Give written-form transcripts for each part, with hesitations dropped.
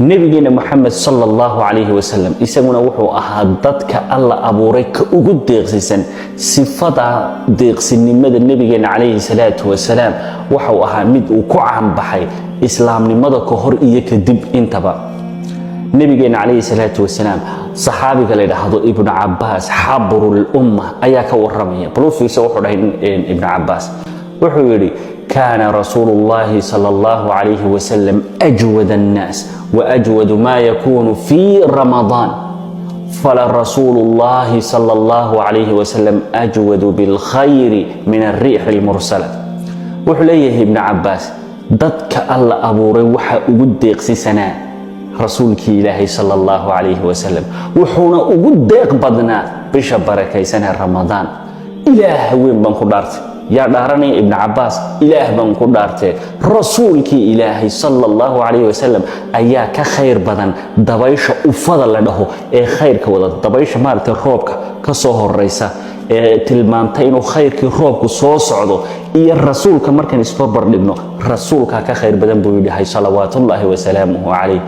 نبينا محمد صلى الله عليه وسلم إسمنا وحو أهدتك الله أبوريك أقود ديغسيسا صفة ديغسين مدى نبينا عليه الصلاة والسلام وحو أهمد وكعام بحي إسلام لمدى كهر إياك دب انتبا نبينا عليه الصلاة والسلام صحابي قال هذا ابن عباس حبر الأمة أياك ورمية بروفي سوحو ابن عباس وحو يري كان رسول الله صلى الله عليه وسلم أجود الناس وأجود ما يكون في رمضان فلرسول الله صلى الله عليه وسلم أجود بالخير من الريح المرسلة وحليه ابن عباس ضدك الله أبو روحة أقدق سنة رسولك إلهي صلى الله عليه وسلم وحونا أقدق بدنا بشبركي سنة رمضان إله وين بنقدرت يا دارني ابن عباس إله من قدرته رسولك إلهي صلى الله عليه وسلم أياك خير بدن دبايش أفضل له خير كودا دبايش مارت الروبك كصوه الرئيسة تلمانتين خير كروبك صوص عضو إيه الرسول كمركن إسبابر لابنه رسولك كخير بدن بيدي صلوات الله وسلامه عليه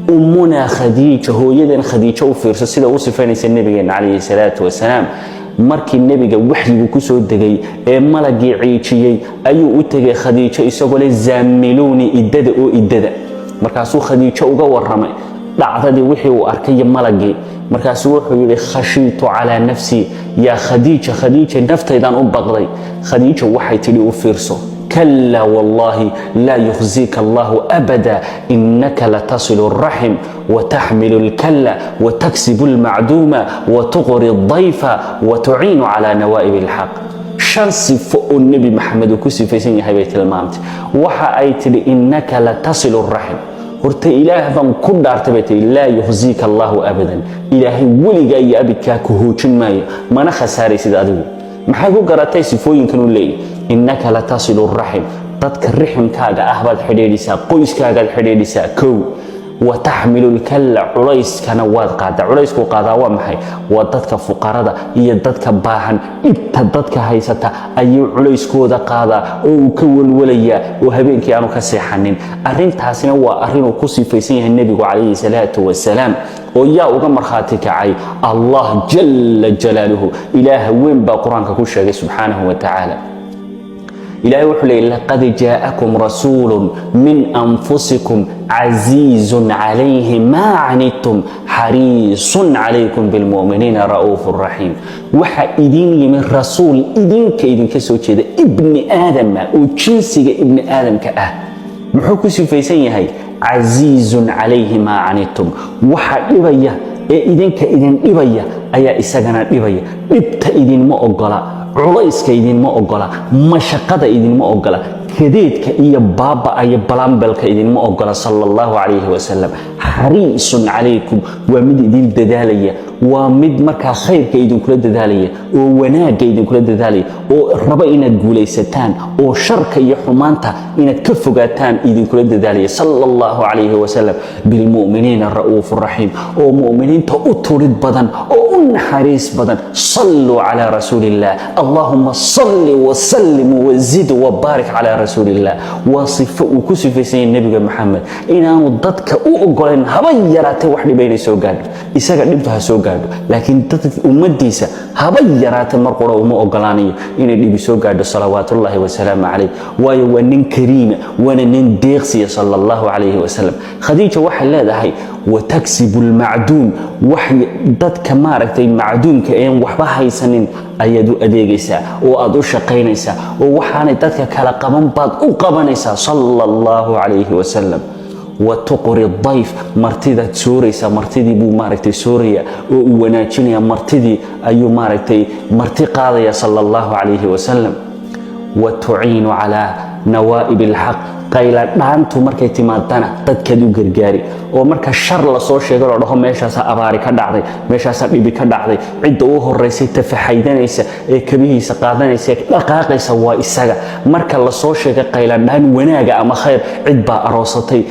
أمنا خديجة هو يدن خديجة وفرس سيدة وصفاني النبي عليه الصلاة والسلام markii nabiga waxyigu ku soo degay ee malagii ciiciyay ayuu u tagay khadiijo isagoo le zaamiluni idada markaasuu khadiijo uga waramay dhacdadii wixii uu arkay malagii markaasuu wuxuu yiri khashiitu ala nafsi ya khadiija naftaydan u baqday khadiijo waxay tiri u fiirso كلا والله لا يخزيك الله أبدا إنك لتصل الرحم وتحمل الكلا وتكسب المعدومة وتغري الضيف وتعين على نوائب الحق شانس فوق النبي محمد وكسي في سنة بيت المامت وحا أيتل إنك لتصل الرحم قلت إله بان كل ارتبتي لا يخزيك الله أبدا إلهي ولي جاي أبكى كهوشن ماي ما نخساري سيد أدو محاكو قراتي سفوين كانوا لي إنك لتصل الرحم ضدك الرحم كاغا أهبال حديديسا قويس كاغا الحديديسا كو وتحمل الكلا عريس كانواد قادا عريس كو قادا ومحي وضدك فقاردا إيا ضدك باهن إبتا ضدك هايستا أي عريس كودا قادا أو كول وليا وهبينك أنو كسيحانين أرين تاسنا وأرين كسي فيسيه النبي عليه الصلاة والسلام ويا أغمر خاتك عي الله جل جلاله إله وين بقرآن كوشا سبحانه وتعالى إلهي وحلي لقد جاءكم رسول من أنفسكم عزيز عليه ما عنتم حريص عليكم بالمؤمنين رؤوف رحيم وحا إذين من رسول إذين كإذين كسوتشي ابن آدم وجنسي ابن آدم كأه محوكو سيفيسين هاي عزيز عليه ما عنتم وحا إبايا إذين كإذين إبايا أيا إساقنا إبايا إبتا إذين ما أقلا culayska idinma ogola mashaqada idinma ogola kadeedka iyo baaba'aya balanbalka idinma ogola sallallahu alayhi wasallam hariisun alaykum waa mid idin dadaalaya waa mid markaa khayrka idinkula dadaalaya oo wanaaga idinkula dadaalaya oo raba inaad guulaysataan oo sharka iyo xumaanta inaad ka fogaataan idinkula dadaalaya sallallahu alayhi wasallam bil mu'minina ra'uufur rahiim oo mu'miniinta u turid badan oo u naxariis badan sallu ala rasuulillah اللهم صل وسلم وزد وبارك على رسول الله وصف وكسف سين النبي محمد إن أنا ضدك أقولن هبيرات وحدي بين سوقان إسقى نبتها سوقان لكن ضد أمديسة هبيرات مرقرة وما أقولاني إن النبي سوقان صلوات الله وسلام عليه ويوانين كريم ونين ديغسي صلى الله عليه وسلم خديجة وحي لا ده هي وتكسب المعدوم وحي ضدك ماركتي معدوم كأين وحبها يسنين أيدو أديجيسا وأدو شقينيسا ووحاني تدك كلا قبن باد وقبنيسا صلى الله عليه وسلم وتقري الضيف مرتدى سوريسا مرتدي بو ماركتي سوريا وناجينيا مرتدي أيو ماركتي مرتي قاضية صلى الله عليه وسلم وتعين على نوائب الحق qayla dhaantu markay timaadana dadkeedu gargaari oo marka shar la soo sheego oo dhaho meeshaas abaari ka dhacday meeshaas dhibi ka dhacday cid oo horeysay tafahaydanaysa ee kabihiisa qaadanaysa dhaqaaqaysa waa isaga marka la soo sheego qayla dhaan wanaaga ama khayr cid baa aroosatay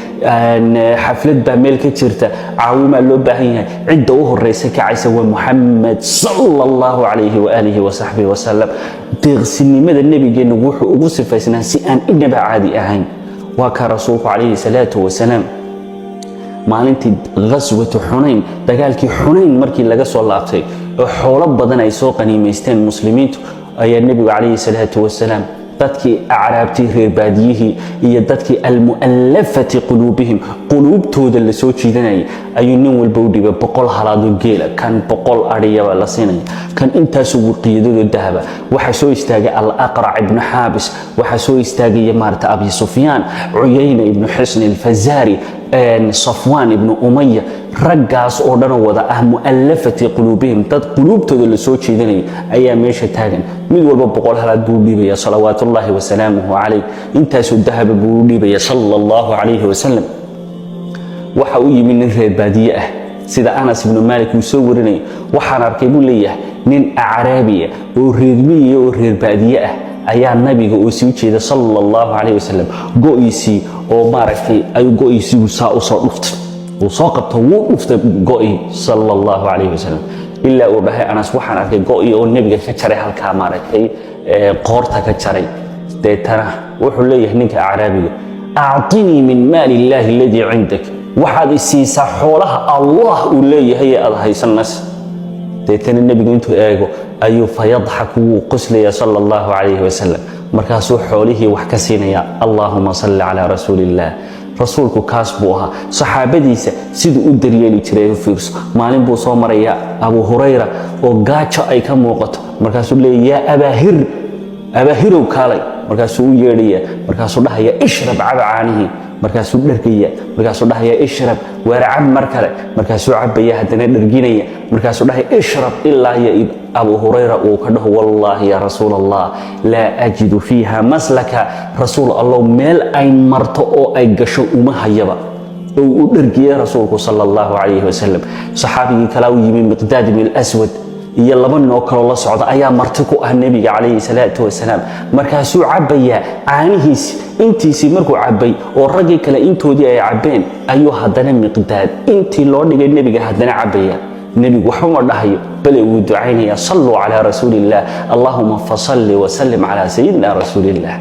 xaflad baa meel ka jirta caawima loo baahan yahay cid oo horeysay kacaysa waa Muhammad sallallahu alayhi wa alihi wa sahbihi wa sallam deeqsinimada nabigeena wuxuu ugu sifaysnaa si aan inaba caadi ahayn وكان رسول عليه الصلاة والسلام maalintii ghaswatu xunayn dagaalkii xunayn markii laga soo laabtay oo xoolo badan ay soo qaniimaysteen muslimiintu ayaa nebigu calayhi salaatu wasalaam dadkii acraabtii reer baadiyihii iyo dadkii almu'allafati quluubihim quluubtooda la soo jiidanayay ayuu nin walba u dhibay 100 halaadoo geela kan 100 adhiyaba la siinaya kan intaas ugu qiidado dahaba waxa soo istaagay al-aqra' ibn habis waxa soo istaagay maarta abi sufyaan uyayna ibn hisn al-fazari صفوان ابن أمية رجعس أردنا وضعه مؤلفة قلوبهم تد قلوب تدل سوتش ذني أيام ماشى تاجن من والباب بقول هلا دولي بيا صلوات الله وسلامه عليه أنت سدها بقولي بيا صلى الله عليه وسلم وحوي من البادية سيدا أنس بن مالك يصورني وحنا ركبوا ليه من أعرابية وريدمية وريدبادية ayaa nabiga uu sii jeeday sallallahu alayhi wasallam go'isi oo maaragtay ay go'isi uu soo dhuftay uu soo qabto wuu dhuftay go'i sallallahu alayhi wasallam illa uu dhahay Anas waxaan arkay go'i oo nabiga ka jaray halka maaragtay qoorta ka jaray deetana wuxuu leeyahay ninka Carabiga a'tini min mali illahi alladhi 'indak waxaad isiisa xoolaha Allah uu leeyahay aad haysanas deetana nabiga intuu eego ayuu fayadhaku qusliya sallallahu alayhi wasallam markaasuu xoolihii wax ka siinaya Allahumma salli ala rasuulillah rasuulku kaas buu ahaa saxaabadiisa sidoo u daryeeli jiray fiirso maalin buu soo maraya Abu Hurayra oo gaajo ay ka muuqato markaasuu leeyahay abahirow kaalay markaasuu u yeedhaya markaasuu dhahaya ishrab cabaanihi markaasuu dhargaya markaasuu dhahaya ishrab warcab markale markaasuu cabaya hadana dharginaya markaasuu dhahaya ishrab illa ya Abu Hurayra oo ka dhaho wallahi ya rasuulallah la ajidu fiha maslaka rasuul Allah meel ay marto oo ay gasho uma hayaba oo u dhargiya rasuulku sallallahu alayhi wasallam saxaabigi kala u yimi Miqdaad ibn al-Aswad iyo laba nin oo kale la socda ayaa marti ku ah nabiga calayhi salaatu wasalaam markaasuu cabaya caanihiis intiisi markuu cabay oo ragii kale intoodii ay cabeen ayuu hadana Miqdaad intii loo dhigay nabiga hadana cabaya nabigu waxuma dhahayo bal uu ducaynaya sallu ala rasuulillah allahumma fasalli wa sallim ala sayyidina rasuulillah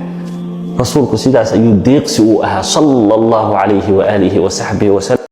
rasuulku sidaas ayuu deeqsi u ahaa sallallahu alayhi wa alihi wa sahbihi wa sallam